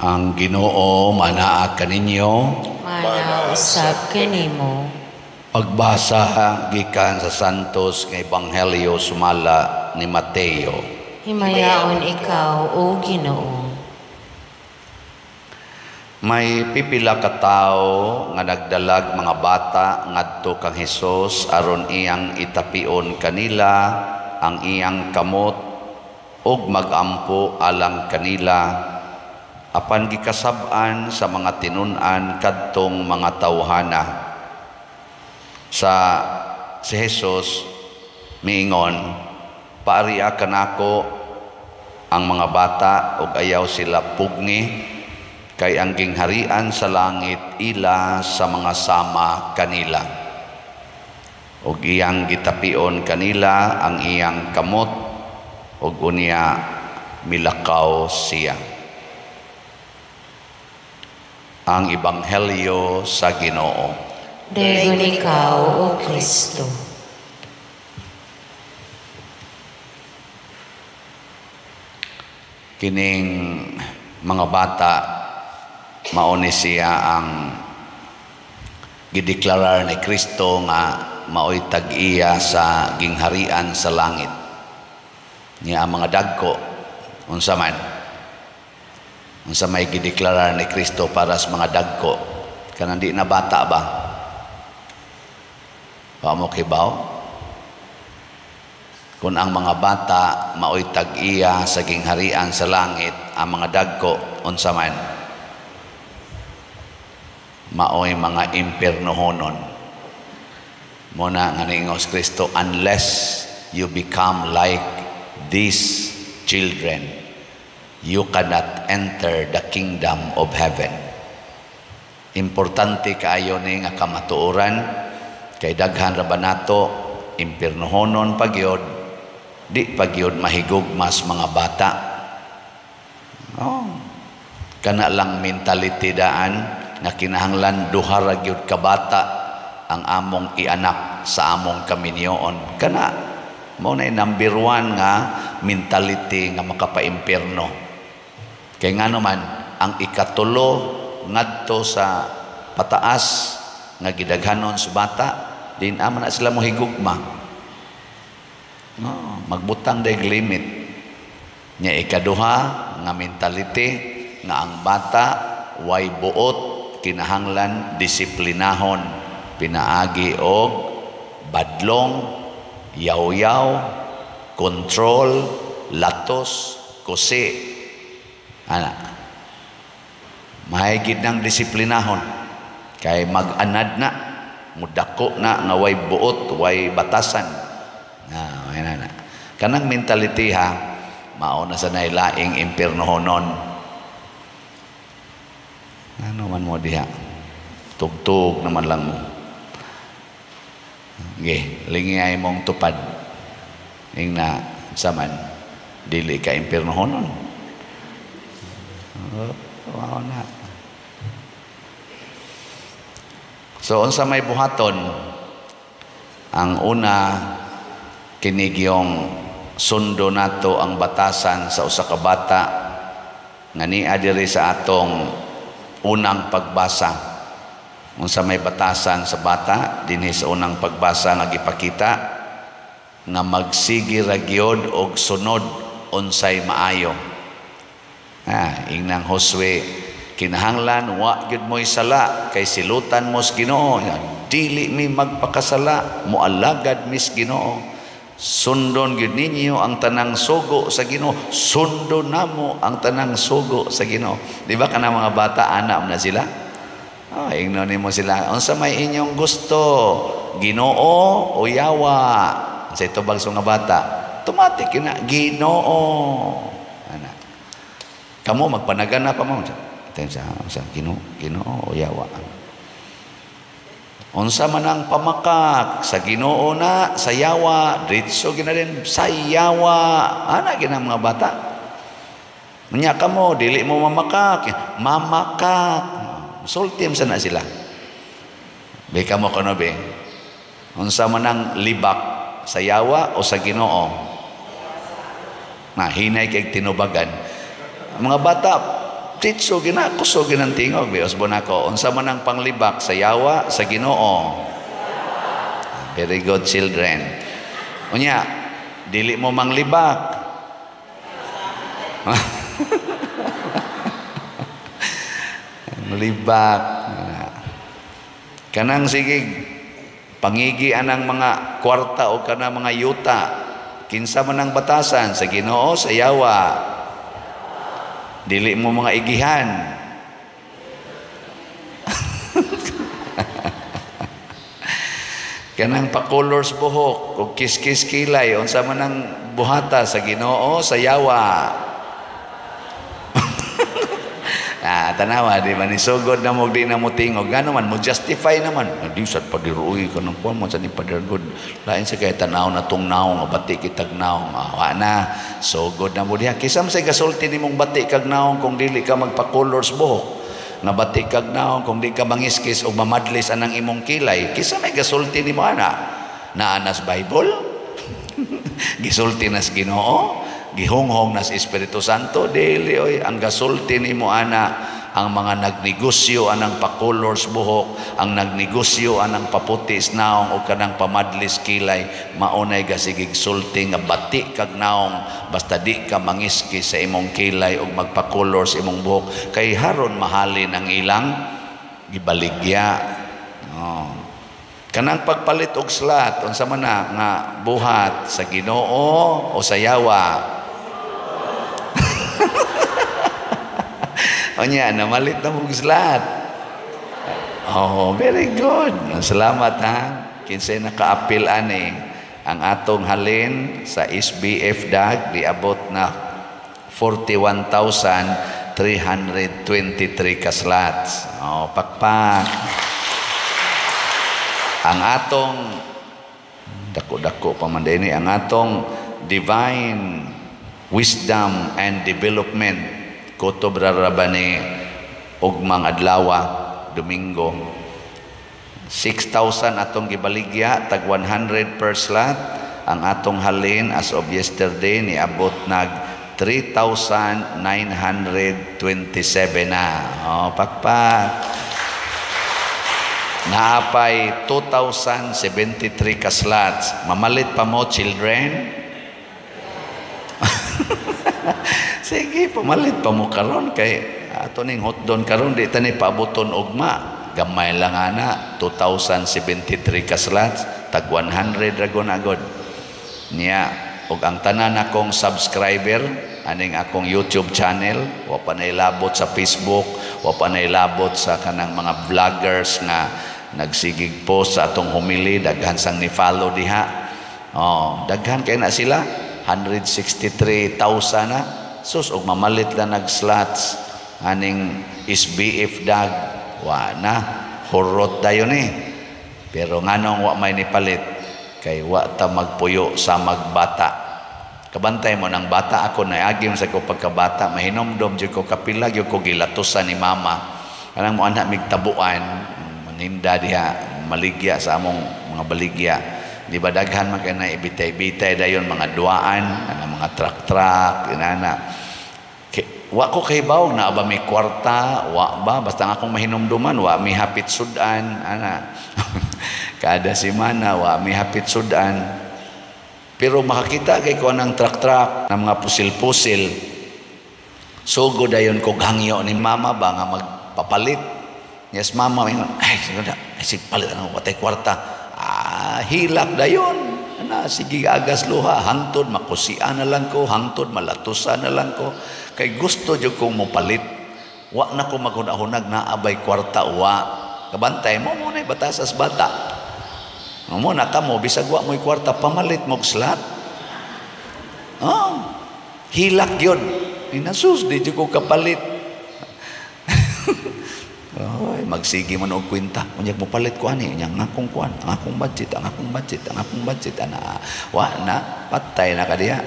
Ang Ginoo manaa kaninyo. Manausab kanimo. Pagbasa gikan sa Santos nga Ebanghelyo sumala ni Mateo. Himayaon ikaw, O Ginoo. May pipila ka tawo nga nagdalag mga bata ngadto kang Hesus aron iyang itapion kanila ang iyang kamot ug magampo alang kanila. Apan gikasab-an sa mga tinun-an kadtong mga tawhana. Si Jesus miingon, paariya kanako ang mga bata ug ayaw sila pugni, kay ang gingharian sa langit ila sa mga sama kanila. Ug iyang gitapion kanila ang iyang kamot ug unya milakaw siya. Ang Ebanghelyo sa Ginoo. Dayon ikaw, O Kristo. Kining mga bata mauni siya ang gideklarar ni Kristo nga maoy tag-iya sa gingharian sa langit. Niya ang mga dagko unsa may gideklarar ni Kristo para sa mga dagko kanang di na bata ba? Mo kibaw? Kung ang mga bata maoy tag-iya sa gingharian sa langit, ang mga dagko unsa man maoy mga impiernohonon. Muna nga niingos Kristo, unless you become like these children, you cannot enter the kingdom of heaven. Importante kaayo ni nga kamatuoran, kay daghan ra ba nato impiernohonon pagyod, di pagyod mahigugmas mga bata. Kana lang mentality daan nga kinahanglan duha ra gyud ka bata ang among ianak sa among kaminyoon. Kana mao na number 1 nga mentality nga makapaimpierno. Kay ngano man ang ikatulo ngadto sa pataas nga gidaghanon sa bata, din ama na sila mohigugma. Magbutang daig limit. Nya ikaduha nga mentality nga ang bata way buot, kinahanglan disiplinahon, pinaagi og badlong, yaw-yaw, control, latos, kusi. Mahigid ng disiplinahon kay mag-anad na, mudako na nga way buot, way batasan. Kanang mentality ha, mauna sa nailaing impiernohonon. Ano man mo diha? Tugtog naman lang mo. Lingiyay mong tupad. Ing na saman, dili ka impiernohonon. Wow na. So, unsa may buhaton? Ang una, kinigyong sundo nato ang batasan sa usa ka bata nga niya diri sa atong unang pagbasa. Unsa may batasan sa bata dinhi sa unang pagbasa nga gipakita nga magsigi ra gyud og sunod unsay maayo. Ingnang Josue, kinahanglan wa gyud mo'y sala kay silutan mo sa Ginoo. Dili mi magpakasala, moalagad mis Ginoo. Sundon gyud ninyo ang tanang sugo sa Ginoo. Sundo namo ang tanang sugo sa Ginoo. Di ba kana mga bata anak na sila? Ingnon nimo sila, unsa may inyong gusto? Ginoo o yawa? Sa itubag sa nga bata, tumatik na Ginoo. Kamu magpanagana pa mo. Sa Ginoo o yawa. Unsa man ang pamakak sa Ginoo na sa yawa, diretso gina rin sa yawa. Ana gina mga bata. Nya kamo dili mo mamakak, mamakak. Sultim sana sila. Be kamo kuno be. Unsa man ang libak sa yawa o sa Ginoo? Hinay kay tinubagan. Mga bata, Titso ginakuso ginantingog bios bonako. Unsa man ang panglibak sa yawa sa Ginoo. Very good children. Unya, dili mo manglibak. Libak. Kanang sige pangigi anang mga kwarta o kanang mga yuta. Kinsa man ang batasan sa Ginoo sa yawa. Dili mo mga igihan. Kanang pa-colors buhok o kiskis kilay unsa man ang buhata sa Ginoo sa yawa. Tanawa di ba ni sugod na mo di na mo tingog gano man mo justify naman di sad padiruoy kanang kuan mo sa ni padergod lain sa kay tanaw na tungnaw nga bati kitag naong wa na sugod na mo diha kisam say gasulti nimong bati kag naong kung dili ka magpa-colors buhok nga bati kag naong kung di ka mangiskis o mamadlis anang imong kilay kisa may gasulti nimo ana naanas Bible gisulti nas Ginoo gihonghong nas Espiritu Santo dili oy ang gasulti nimo ana ang mga nagnegosyo anang pa-colors buhok ang nagnegosyo anang paputis naong o kanang pamadlis kilay maunay gasigig sulti nga bati kag naong basta di ka mangiskis sa imong kilay o magpa-colors imong buhok kay haron mahalin ang ilang gibaligya. Kanang pagpalit og slat unsa man na nga buhat sa Ginoo o sa yawa. Onya namalit na mong slat. Oh, very good. Salamat ha. Kinsay naka-appeal ani ang atong halin sa SBF DAG diabot na 41,323 ka slots. Oh, pakpak. Ang atong dako-dako pa man dinhi ang atong Divine Wisdom and Development Kutob Rarabani ugmang adlawa Domingo 6,000 atong gibaligya tag 100 per slot ang atong halin as of yesterday niabot nag 3,927 na. Pakpak. Naapay 2,073 ka slots. Mamalit pa mo children? Sige, pamalit pa mo karon kay ato ning hotdon karon di tani paaboton ugma. Gamay lang ana 2,073 ka slots tag 100 ragon agod. Niya og ang tanan akong subscriber aning akong YouTube channel, wa pa nailabot sa Facebook, wa pa nailabot sa kanang mga vloggers nga nagsigig post sa atong homily, daghan sang ni follow diha. Daghan kay na sila 163,000 na. Sus og mamalit lang nag slots aning SBF DAG wa na horot dayon pero nganong wa may nipalit kay wa ta magpuyo sa magbata. Kabantay mo ng bata ako na agim sa ko pagkabata mahinomdom jud ko kapila gyud ko gilatusan ni mama kanang mo anak migtabuan maninda diha maligya sa among mga baligya. Di ba daghan man kay na ibitay-bitay dayon mga duaan ana mga truck inana. Wa ko kay baw na ba may kwarta wa ba basta nga akong mahinumduman wa mi hapit sudan ana. Kada semana wa mi hapit sudan. Pero makakita kay ko ng truck na mga pusil-pusil. Sugo dayon ko hangyo ni mama ba nga magpapalit. Yes mama ay sige palit ang watay kwarta. Hilak dayon na sige agas luha hangtod makusian na lang ko hangtod malatusan na lang ko kay gusto jud kong mopalit wa na ko maghunahunag na abay kwarta wa kabantay mo muna batasas bata mo na kamo bisag wa mo'y kwarta pamalit mo slot hilak yun inasus di jud ko kapalit. Magsigi man og kwenta unyag mo palit ko ani nya ngakong kuan ang akong budget ana wa na patay na kadiya.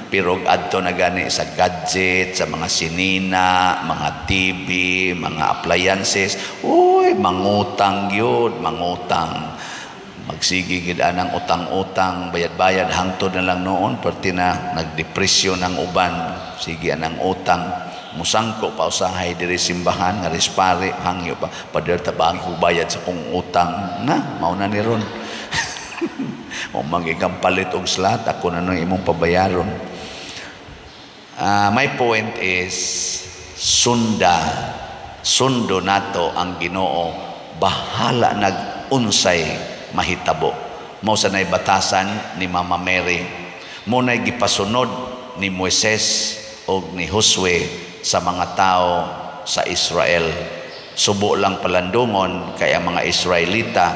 Pero adto na gani sa gadget sa mga sinina mga TV mga appliances mangutang gyud mangutang magsigi gid anang utang-utang bayad-bayad hangtod na lang noon perti na nagdepresyon ang uban sige anang utang musangko pa usahay diri simbahan nga rispare hangyo pa pader tabang ko bayad sa kong utang na mao na ni ron. O magiging palit og slat ako na nung imong pabayaron. My point is sundo nato ang Ginoo, bahala nag-unsay mahitabo. Mao sa nay batasan ni Mama Mary, mo nay gipasunod ni Moises o ni Josue sa mga tao sa Israel. Subo lang palandungon kay ang mga Israelita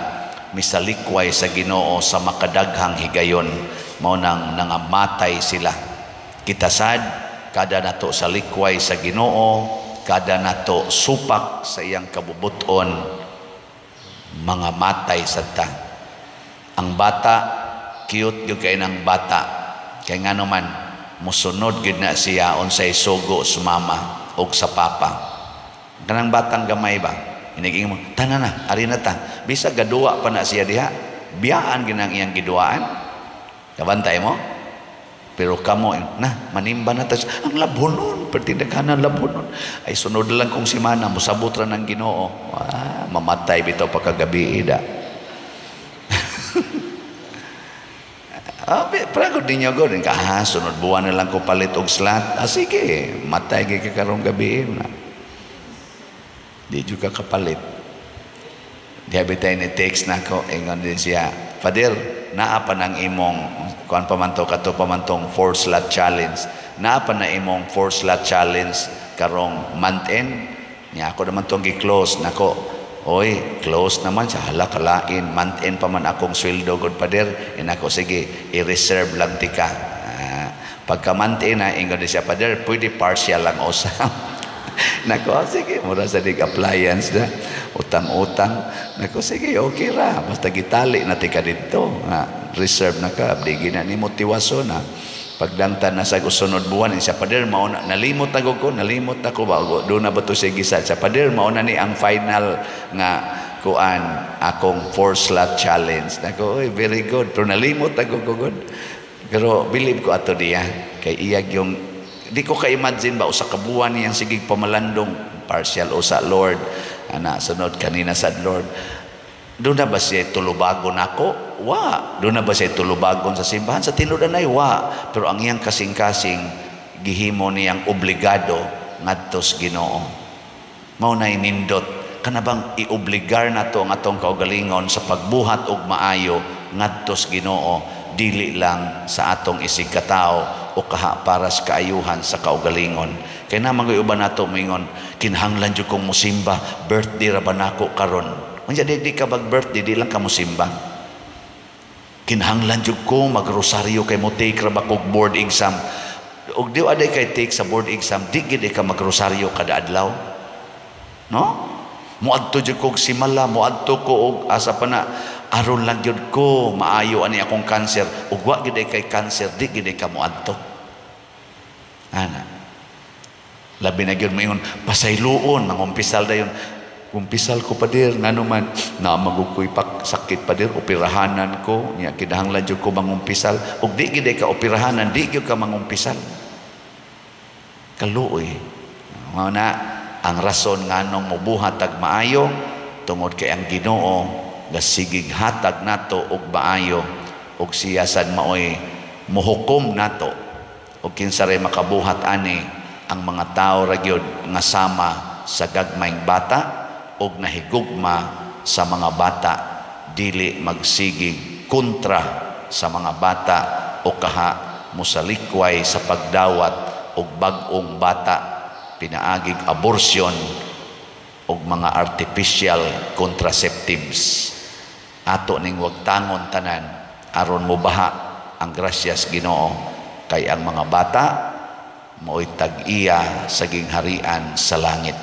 misalikway sa Ginoo sa makadaghang higayon, mao nang nangamatay sila. Kita sad kada nato sa likway sa Ginoo, kada nato supak sa iyang kabubuton, mga matay sadta. Ang bata cute gyud kay nang bata, kay ngano man musunod gyud na siya unsay sugo sa mama o sa papa. Kanang batang gamay ba iniging mo tanan na ari na ta, bisag gaduwa pa na siya diha, biyaan ginang iyang giduaan, kabantay mo. Pero kamo na manimba na ta ang labonon, pertindaghanan labonon ay sunod lang kung simana mosabot ra ng Ginoo. Mamatay bitaw pagkagabi ida. Pragod ninyo god ka sunod buwan na lang ko palit og slat. Sige, matay gyud ka karong gabi na. Di juga kapalit. Diha bitay ni text nako ingon din siya, Father, naa pa nang imong kuan pamanto kato pamantong 4 slot challenge. Naa pa na imong 4 slot challenge karong month end. Nya ako naman tong gi-close nako. Oy, close naman siya, hala kalain, month end pa man akong sweldo god Pader. Inako sige, i-reserve lang tika. Pagka month end na ingon siya, Pader, pwede partial lang usap. Nako, sige, mura sa dig-appliance na, utang-utang. Nako, sige, okay ra. Basta gitali na tika dito. Reserve na ka, abdigi na ni motivasyon na. Pagdangtan na sa sunod buwan, siya, Pader, mauna, nalimot ako ba? Doon na ba ito siya gisa? Siya, Pader, mauna ni ang final nga kuan, akong 4 slot challenge. Nako, very good. Pero nalimot ako good. Pero believe ko ato diya, kay iyag yung di ko ka-imagine ba usa ka buwan niyang sigig pamalandong partial usa Lord ana sunod kanina sad Lord. Doon na ba siya tulubagon ako? Wa. Doon na ba siya tulubagon sa simbahan? Sa tinuod-anay wa. Pero ang iyang kasing-kasing gihimo niyang obligado ngadtos Ginoo. Mao nay nindot kanabang iobligar nato ang atong kaugalingon sa pagbuhat og maayo ngadtos Ginoo, dili lang sa atong isig katao o kaha para sa kaayuhan sa kaugalingon. Kaya na mga uban nato mingon, kinahanglan jud kong musimba, birthday ra ba nako karon? Unya di ka birthday di lang ka musimba. Kinahanglan jud ko magrosaryo kay mo take ra ba kog board exam. Og di aday kay take sa board exam, di gid ka magrosaryo kada adlaw. No? Muadto jud kog simala, muadto ko og asa pa na aron lang yun ko maayo ani akong cancer ug wa gid kay cancer di gid ka moadto ana labi na gyud mayon pasayloon mangumpisal dayon kumpisal ko Pader ngano man na magukoy pak sakit Pader operahanan ko nya kinahanglan jud ko mangumpisal ug di gid ka operahanan di gyud ka mangumpisal kaluoy mao na ang rason nganong mobuhat tag maayo tungod kay ang Ginoo gasigig hatag nato og maayo og siya sad maoy muhukom nato og kinsa ray makabuhat ani ang mga tawo ra gyud nga sama sa gagmayng bata og nahigugma sa mga bata, dili magsigig kontra sa mga bata o kaha musalikway sa pagdawat og bag-ong bata, pinaagig abortion og mga artificial contraceptives. Ato ning wag tangon tanan aron mobaha ang grasyas Ginoo kay ang mga bata mo'y tag-iya sa gingharian sa langit.